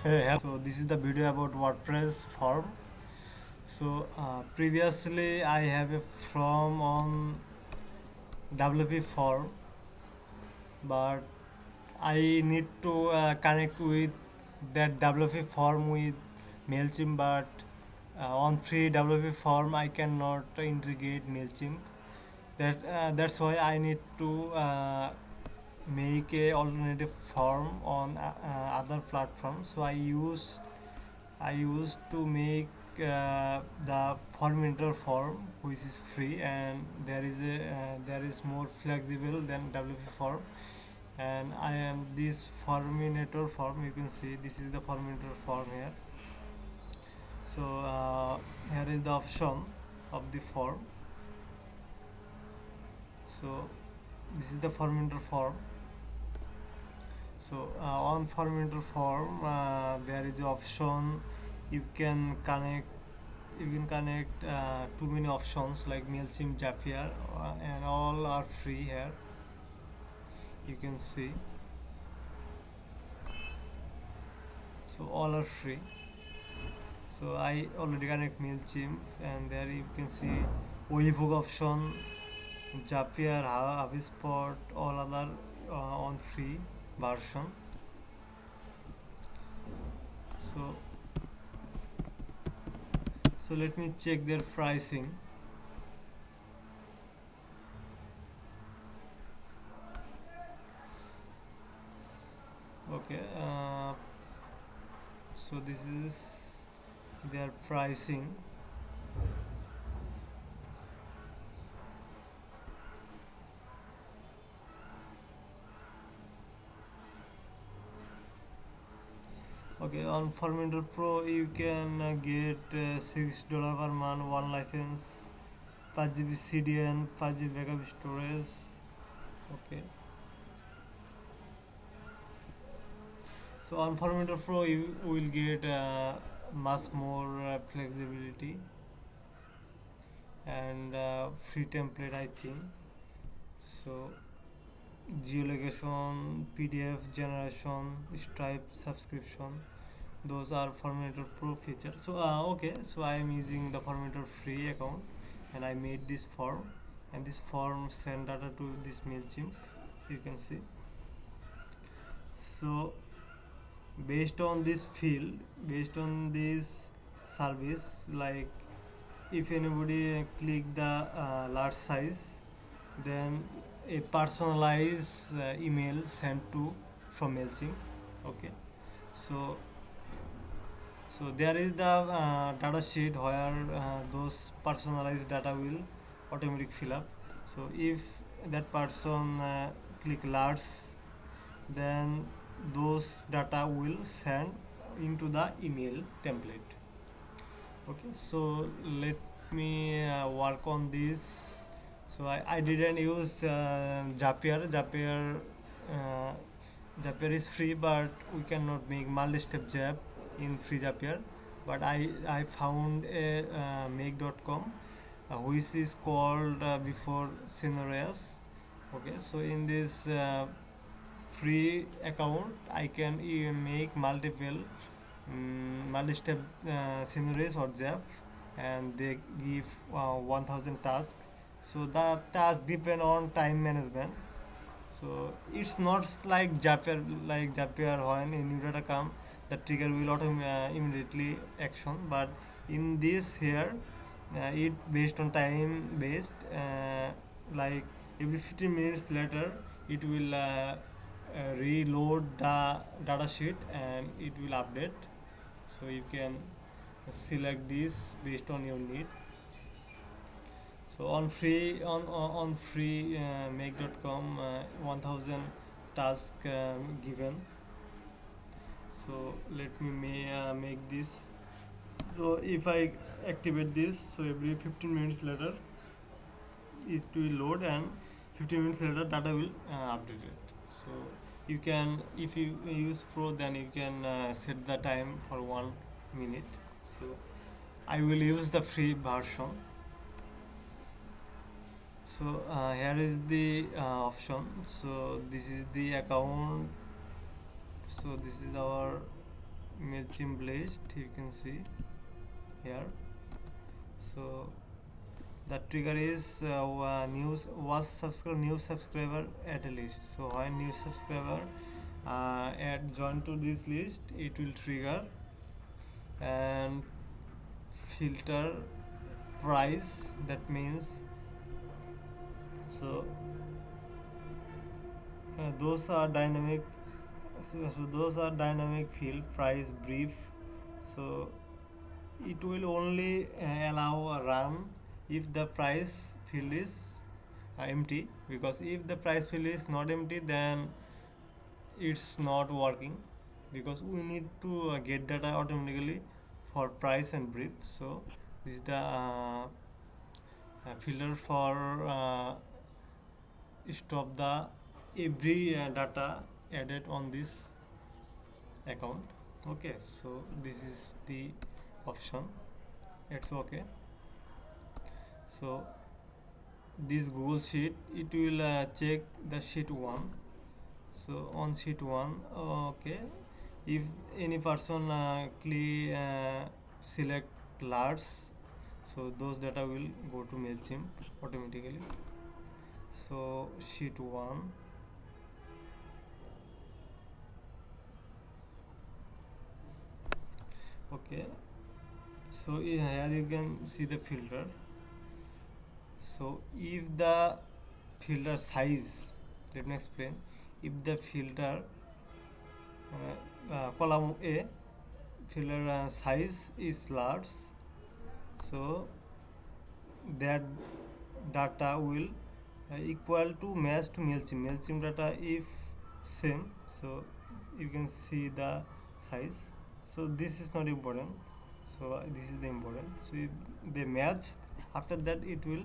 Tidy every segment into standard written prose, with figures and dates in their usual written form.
So this is the video about WordPress form. So previously I have a form on WP form, but I need to connect with that WP form with Mailchimp, but on free WP form I cannot integrate Mailchimp. That's why I need to make a alternative form on other platforms. So I used to make the Forminator form, which is free, and there is more flexible than WP form. And I am this Forminator form. You can see this is the Forminator form here. So here is the option of the form. So this is the Forminator form. So on Forminator form, there is an option you can connect too many options like Mailchimp, Zapier, and all are free here. You can see, so all are free. So I already connect Mailchimp, and there you can see ebook option, Zapier, HubSpot, all other on free version. So let me check their pricing. Okay, so this is their pricing. Okay, on Forminator Pro you can get $6 per month, one license, 5 GB CDN, 5 GB backup storage. Okay, so on Forminator Pro you will get much more flexibility and free template, I think. So geolocation, PDF generation, Stripe subscription, those are Forminator Pro features. So okay, so I am using the Forminator free account, and I made this form, and this form send data to this Mailchimp. You can see. So based on this field, based on this service, like if anybody click the large size, then a personalized email sent to from Mailchimp. Okay, so there is the data sheet where those personalized data will automatically fill up. So if that person click large, then those data will send into the email template. Okay, so let me work on this. So I didn't use uh, Zapier is free, but we cannot make multi-step Zap in free Zapier. But I found a make.com which is called before Scenarios. Okay, so in this free account I can make multiple multi-step scenarios or Zap, and they give 1000 tasks. So the task depend on time management. So it's not like Zapier when a new data come, the trigger will immediately action. But in this here, it based on time based. Like every 15 minutes later, it will reload the data sheet and it will update. So you can select this based on your need. So on free make.com 1000 task given. So let me make this. So if I activate this, so every 15 minutes later it will load, and 15 minutes later data will update it. So you can, if you use Pro, then you can set the time for 1 minute. So I will use the free version. So here is the option. So this is the account. So this is our Mailchimp list, you can see here. So the trigger is new subscriber at a list. So when new subscriber add join to this list, it will trigger and filter price. That means so those are dynamic. So those are dynamic field price brief. So it will only allow a run if the price field is empty, because if the price field is not empty, then it's not working, because we need to get data automatically for price and brief. So this is the filter for stop the every data added on this account. Okay, so this is the option. It's okay. So this Google sheet, it will check the sheet 1. So on sheet 1, okay, if any person select large, so those data will go to Mailchimp automatically. So sheet 1, okay, so here you can see the filter. So if the filter size, let me explain. If the filter column A filter size is large, so that data will equal to match to Mailchimp data if same. So you can see the size. So this is not important. So this is the important. So if they match, after that it will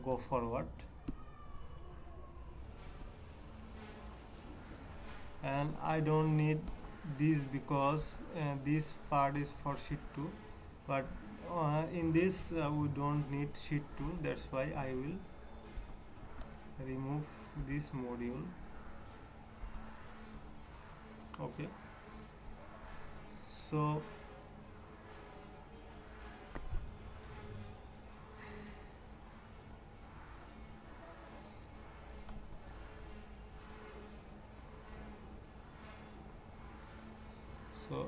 go forward. And I don't need this because this part is for sheet 2, but in this we don't need sheet 2, that's why I will remove this module. Okay, so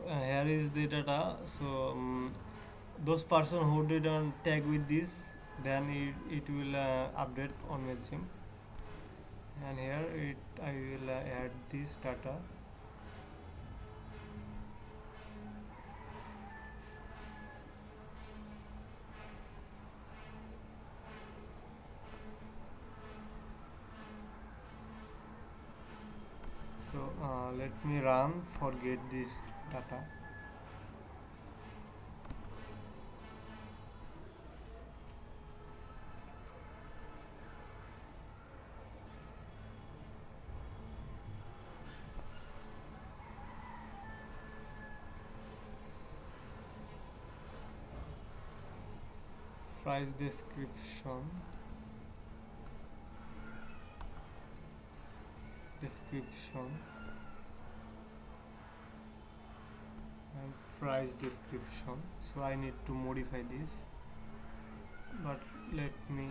here is the data. So those person who didn't tag with this, then it will update on Mailchimp, and here I will add this data. So let me run forget this data. Price description and price description. So I need to modify this, but let me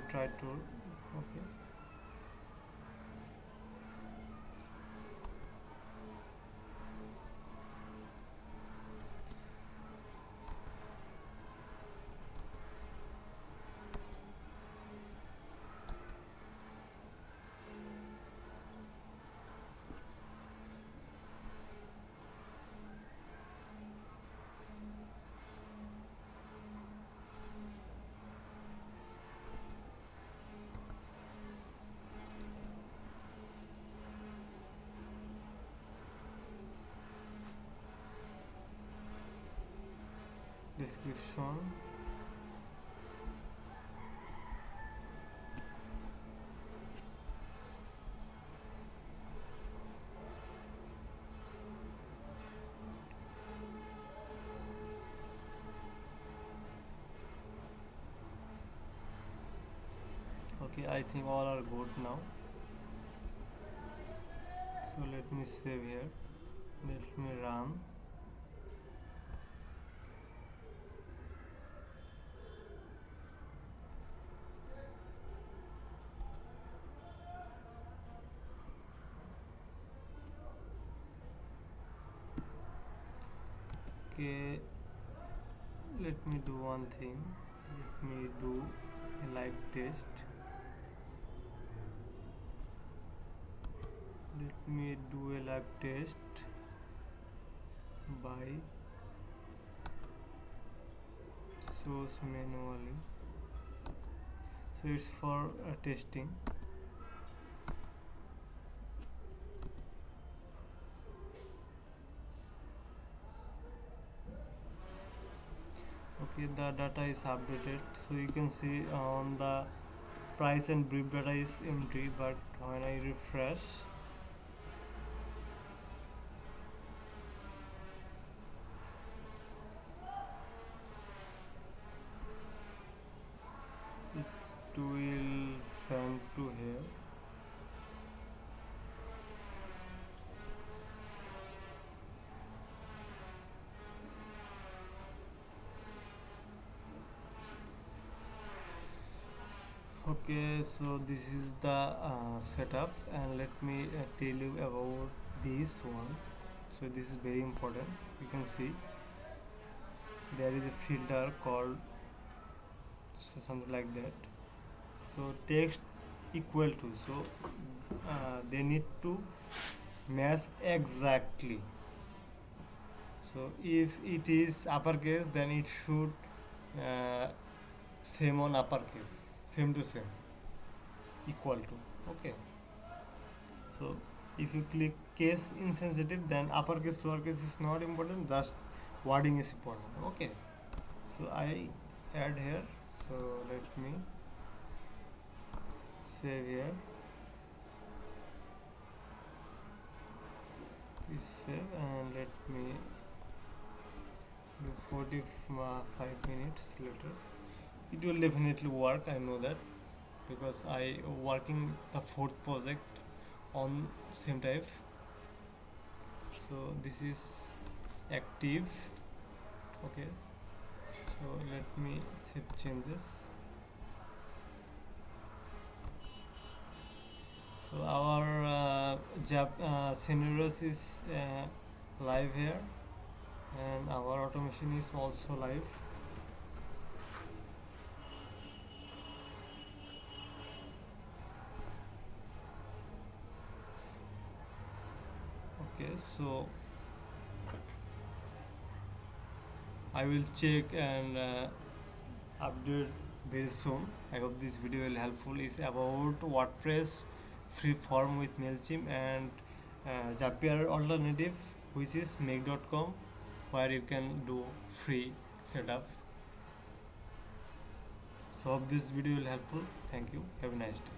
try to okay. Description, Okay, I think all are good now. So let me save here. Let me run. Okay, let me do one thing. Let me do a live test. Let me do a live test by source manually. So it's for testing. Okay, the data is updated, so you can see on the price and brief data is empty, but when I refresh, it will send to here. Okay, so this is the setup, and let me tell you about this one. So this is very important. You can see there is a filter called something like that. So text equal to, so they need to match exactly. So if it is uppercase, then it should uh, same on uppercase, same to same, equal to. Okay, so if you click case insensitive, then uppercase lowercase is not important, just wording is important. Okay, so I add here, so let me save here. Please save, and let me do 45 minutes later. It will definitely work, I know that, because I working the fourth project on same type. So this is active. Okay, so let me save changes. So our scenarios is live here, and our automation is also live. Okay, so I will check and update very soon. I hope this video will helpful. Is about WordPress free form with Mailchimp and Zapier alternative, which is make.com, where you can do free setup. So hope this video will helpful. Thank you. Have a nice day.